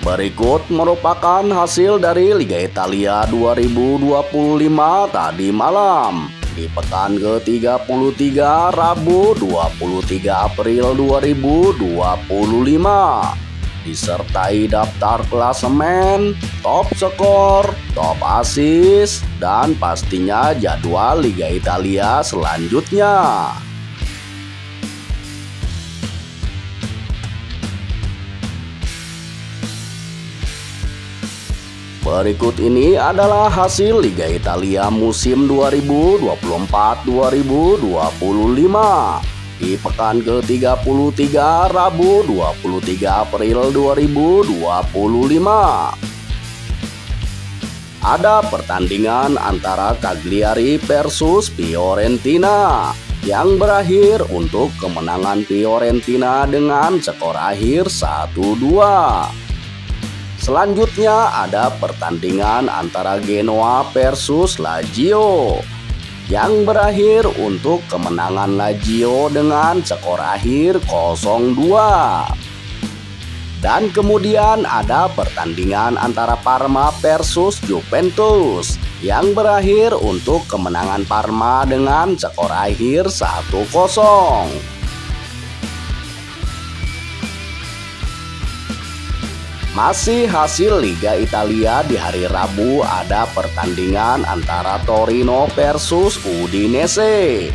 Berikut merupakan hasil dari Liga Italia 2025 tadi malam di pekan ke-33 Rabu 23 April 2025, disertai daftar klasemen, top skor, top assist, dan pastinya jadwal Liga Italia selanjutnya. Berikut ini adalah hasil Liga Italia musim 2024-2025 di pekan ke-33 Rabu 23 April 2025. Ada pertandingan antara Cagliari versus Fiorentina yang berakhir untuk kemenangan Fiorentina dengan skor akhir 1-2. Selanjutnya ada pertandingan antara Genoa versus Lazio yang berakhir untuk kemenangan Lazio dengan skor akhir 0-2. Dan kemudian ada pertandingan antara Parma versus Juventus yang berakhir untuk kemenangan Parma dengan skor akhir 1-0. Masih hasil Liga Italia di hari Rabu ada pertandingan antara Torino versus Udinese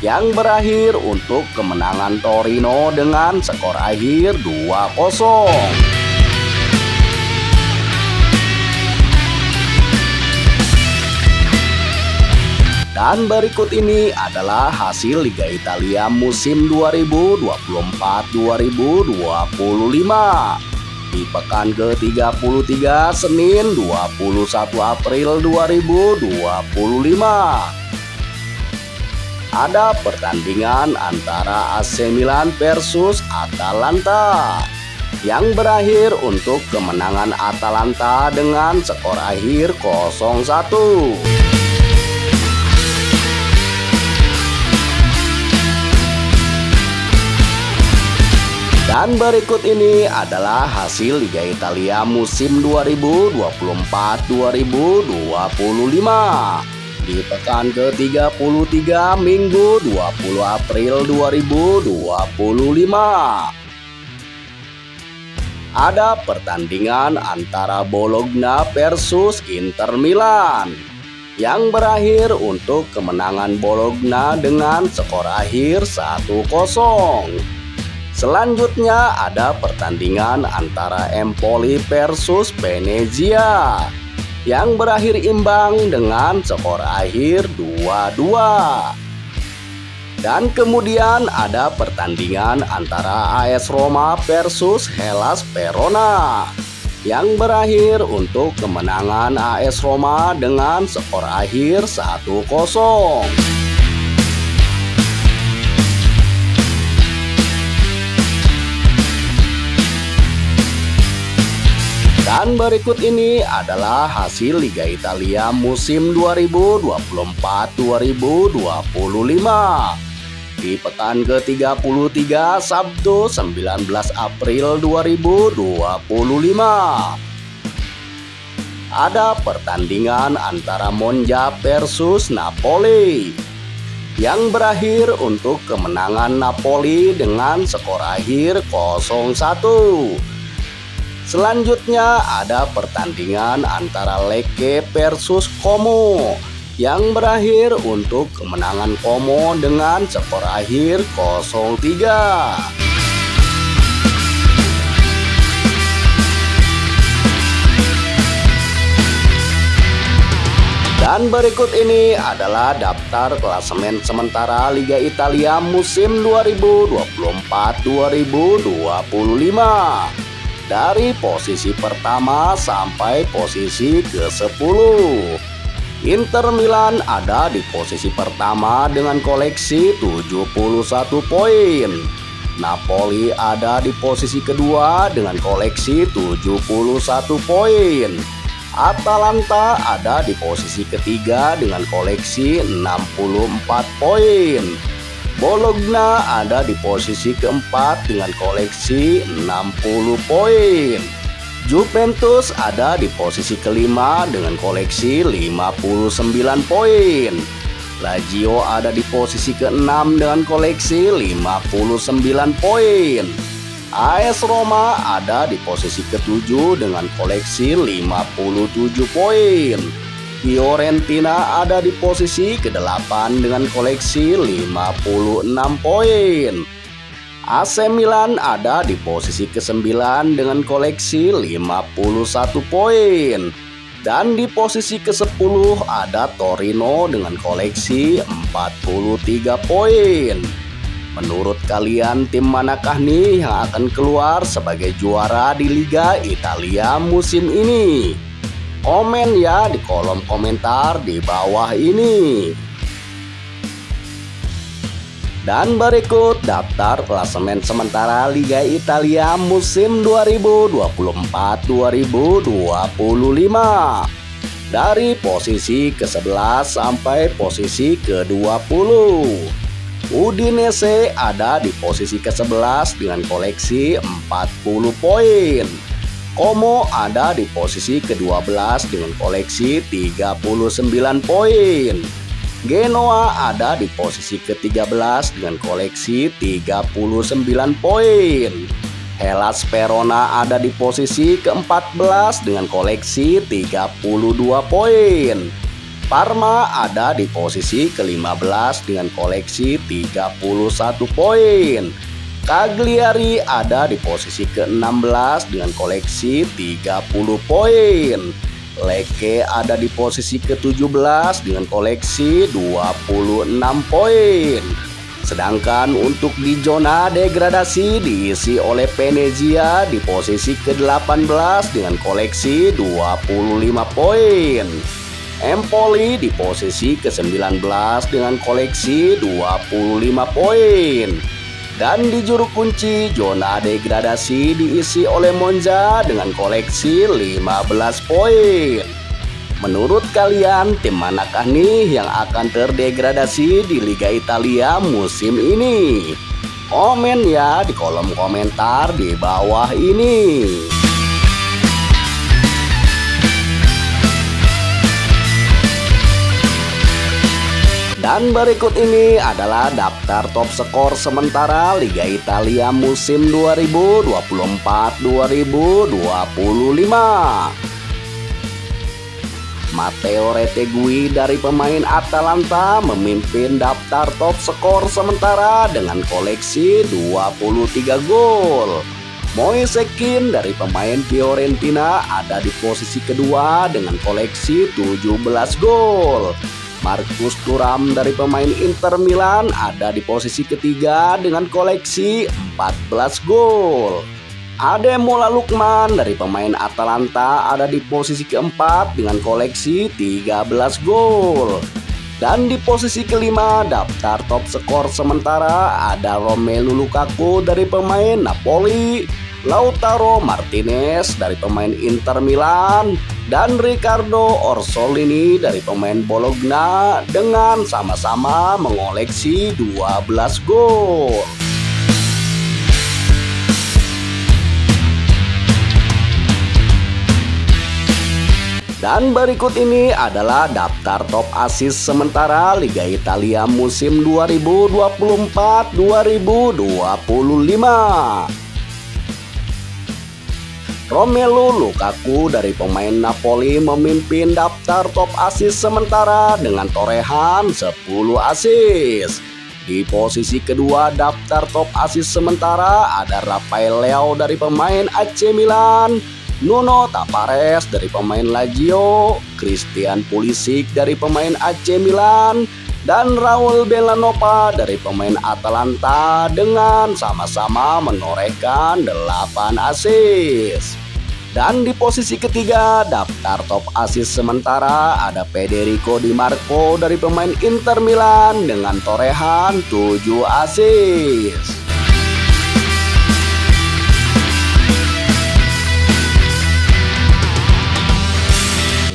yang berakhir untuk kemenangan Torino dengan skor akhir 2-0. Dan berikut ini adalah hasil Liga Italia musim 2024-2025 di pekan ke-33 Senin 21 April 2025. Ada pertandingan antara AC Milan versus Atalanta yang berakhir untuk kemenangan Atalanta dengan skor akhir 0-1. Dan berikut ini adalah hasil Liga Italia musim 2024-2025 di pekan ke-33 Minggu 20 April 2025. Ada pertandingan antara Bologna versus Inter Milan yang berakhir untuk kemenangan Bologna dengan skor akhir 1-0. Selanjutnya ada pertandingan antara Empoli versus Venezia yang berakhir imbang dengan skor akhir 2-2. Dan kemudian ada pertandingan antara AS Roma versus Hellas Verona yang berakhir untuk kemenangan AS Roma dengan skor akhir 1-0. Dan berikut ini adalah hasil Liga Italia musim 2024-2025 di pekan ke-33 Sabtu 19 April 2025. Ada pertandingan antara Monza versus Napoli yang berakhir untuk kemenangan Napoli dengan skor akhir 0-1. Selanjutnya ada pertandingan antara Lecce versus Como yang berakhir untuk kemenangan Como dengan skor akhir 0-3. Dan berikut ini adalah daftar klasemen sementara Liga Italia musim 2024-2025. Dari posisi pertama sampai posisi ke-10. Inter Milan ada di posisi pertama dengan koleksi 71 poin. Napoli ada di posisi kedua dengan koleksi 71 poin. Atalanta ada di posisi ketiga dengan koleksi 64 poin. Bologna ada di posisi keempat dengan koleksi 60 poin. Juventus ada di posisi kelima dengan koleksi 59 poin. Lazio ada di posisi ke-6 dengan koleksi 59 poin. AS Roma ada di posisi ke-7 dengan koleksi 57 poin. Fiorentina ada di posisi ke-8 dengan koleksi 56 poin. AC Milan ada di posisi ke-9 dengan koleksi 51 poin. Dan di posisi ke-10 ada Torino dengan koleksi 43 poin. Menurut kalian tim manakah nih yang akan keluar sebagai juara di Liga Italia musim ini? Komen ya di kolom komentar di bawah ini. Dan berikut daftar klasemen sementara Liga Italia musim 2024-2025. Dari posisi ke-11 sampai posisi ke-20. Udinese ada di posisi ke-11 dengan koleksi 40 poin. Como ada di posisi ke-12 dengan koleksi 39 poin. Genoa ada di posisi ke-13 dengan koleksi 39 poin. Hellas Verona ada di posisi ke-14 dengan koleksi 32 poin. Parma ada di posisi ke-15 dengan koleksi 31 poin. Cagliari ada di posisi ke-16 dengan koleksi 30 poin. Lecce ada di posisi ke-17 dengan koleksi 26 poin. Sedangkan untuk di zona degradasi diisi oleh Venezia di posisi ke-18 dengan koleksi 25 poin. Empoli di posisi ke-19 dengan koleksi 25 poin. Dan di juru kunci zona degradasi diisi oleh Monza dengan koleksi 15 poin. Menurut kalian tim manakah nih yang akan terdegradasi di Liga Italia musim ini? Komen ya di kolom komentar di bawah ini. Dan berikut ini adalah daftar top skor sementara Liga Italia musim 2024-2025. Matteo Retegui dari pemain Atalanta memimpin daftar top skor sementara dengan koleksi 23 gol. Moise Kean dari pemain Fiorentina ada di posisi kedua dengan koleksi 17 gol. Marcus Thuram dari pemain Inter Milan ada di posisi ketiga dengan koleksi 14 gol. Ademola Lookman dari pemain Atalanta ada di posisi keempat dengan koleksi 13 gol. Dan di posisi kelima daftar top skor sementara ada Romelu Lukaku dari pemain Napoli, Lautaro Martinez dari pemain Inter Milan, dan Riccardo Orsolini dari pemain Bologna dengan sama-sama mengoleksi 12 gol. Dan berikut ini adalah daftar top assist sementara Liga Italia musim 2024-2025. Romelu Lukaku dari pemain Napoli memimpin daftar top assist sementara dengan torehan 10 assist. Di posisi kedua daftar top assist sementara ada Rafael Leao dari pemain AC Milan, Nuno Tavares dari pemain Lazio, Christian Pulisic dari pemain AC Milan, dan Raul Bellanova dari pemain Atalanta dengan sama-sama menorehkan 8 assist. Dan di posisi ketiga daftar top assist sementara ada Federico Di Marco dari pemain Inter Milan dengan torehan 7 assist.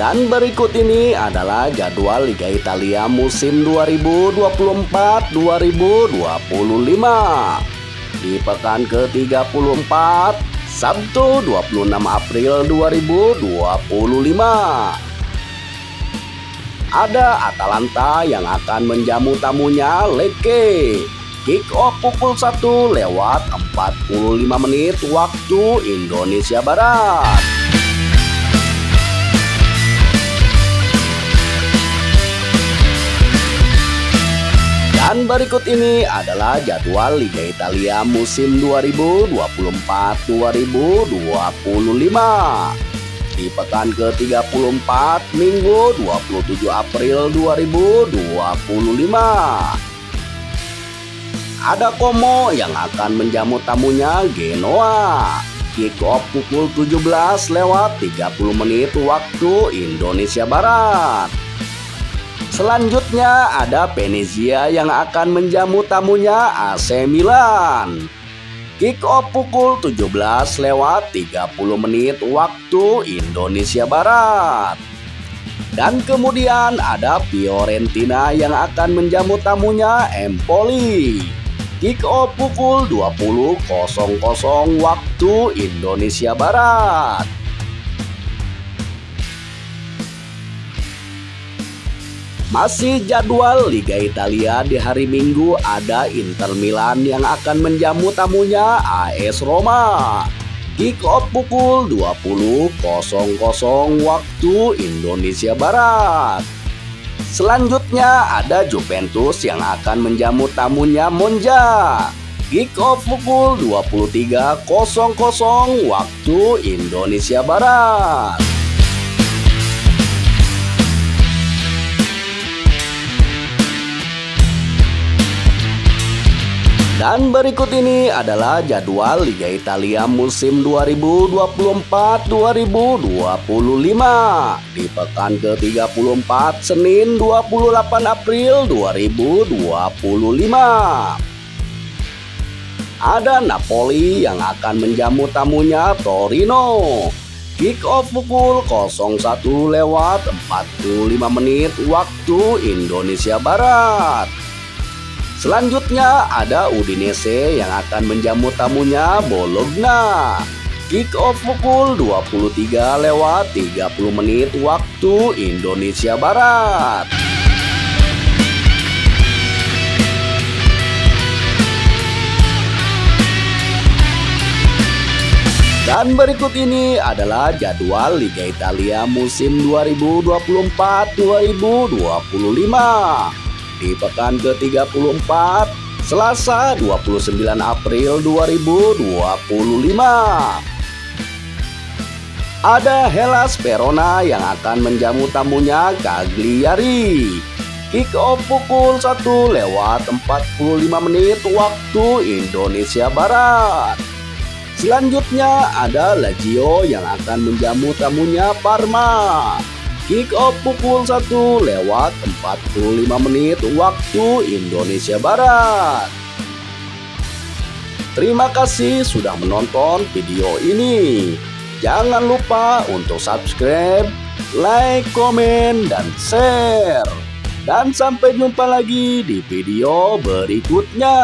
Dan berikut ini adalah jadwal Liga Italia musim 2024-2025. Di pekan ke-34, Sabtu 26 April 2025. Ada Atalanta yang akan menjamu tamunya Lecce. Kick off pukul 1 lewat 45 menit waktu Indonesia Barat. Dan berikut ini adalah jadwal Liga Italia musim 2024-2025. Di pekan ke-34 Minggu 27 April 2025. Ada Como yang akan menjamu tamunya Genoa. Kick off pukul 17 lewat 30 menit waktu Indonesia Barat. Selanjutnya ada Venezia yang akan menjamu tamunya AC Milan. Kick off pukul 17 lewat 30 menit waktu Indonesia Barat. Dan kemudian ada Fiorentina yang akan menjamu tamunya Empoli. Kick off pukul 20.00 waktu Indonesia Barat. Masih jadwal Liga Italia di hari Minggu, ada Inter Milan yang akan menjamu tamunya AS Roma. Kick off pukul 20.00 waktu Indonesia Barat. Selanjutnya ada Juventus yang akan menjamu tamunya Monza. Kick off pukul 23.00 waktu Indonesia Barat. Dan berikut ini adalah jadwal Liga Italia musim 2024-2025 di pekan ke-34 Senin 28 April 2025. Ada Napoli yang akan menjamu tamunya Torino. Kick off pukul 01 lewat 45 menit waktu Indonesia Barat. Selanjutnya ada Udinese yang akan menjamu tamunya Bologna. Kick off pukul 23 lewat 30 menit waktu Indonesia Barat. Dan berikut ini adalah jadwal Liga Italia musim 2024-2025. Di pekan ke-34 Selasa 29 April 2025. Ada Hellas Verona yang akan menjamu tamunya Cagliari. Kick off pukul 1 lewat 45 menit waktu Indonesia Barat. Selanjutnya ada Lazio yang akan menjamu tamunya Parma. Kick off pukul 1 lewat 45 menit waktu Indonesia Barat. Terima kasih sudah menonton video ini. Jangan lupa untuk subscribe, like, komen, dan share. Dan sampai jumpa lagi di video berikutnya.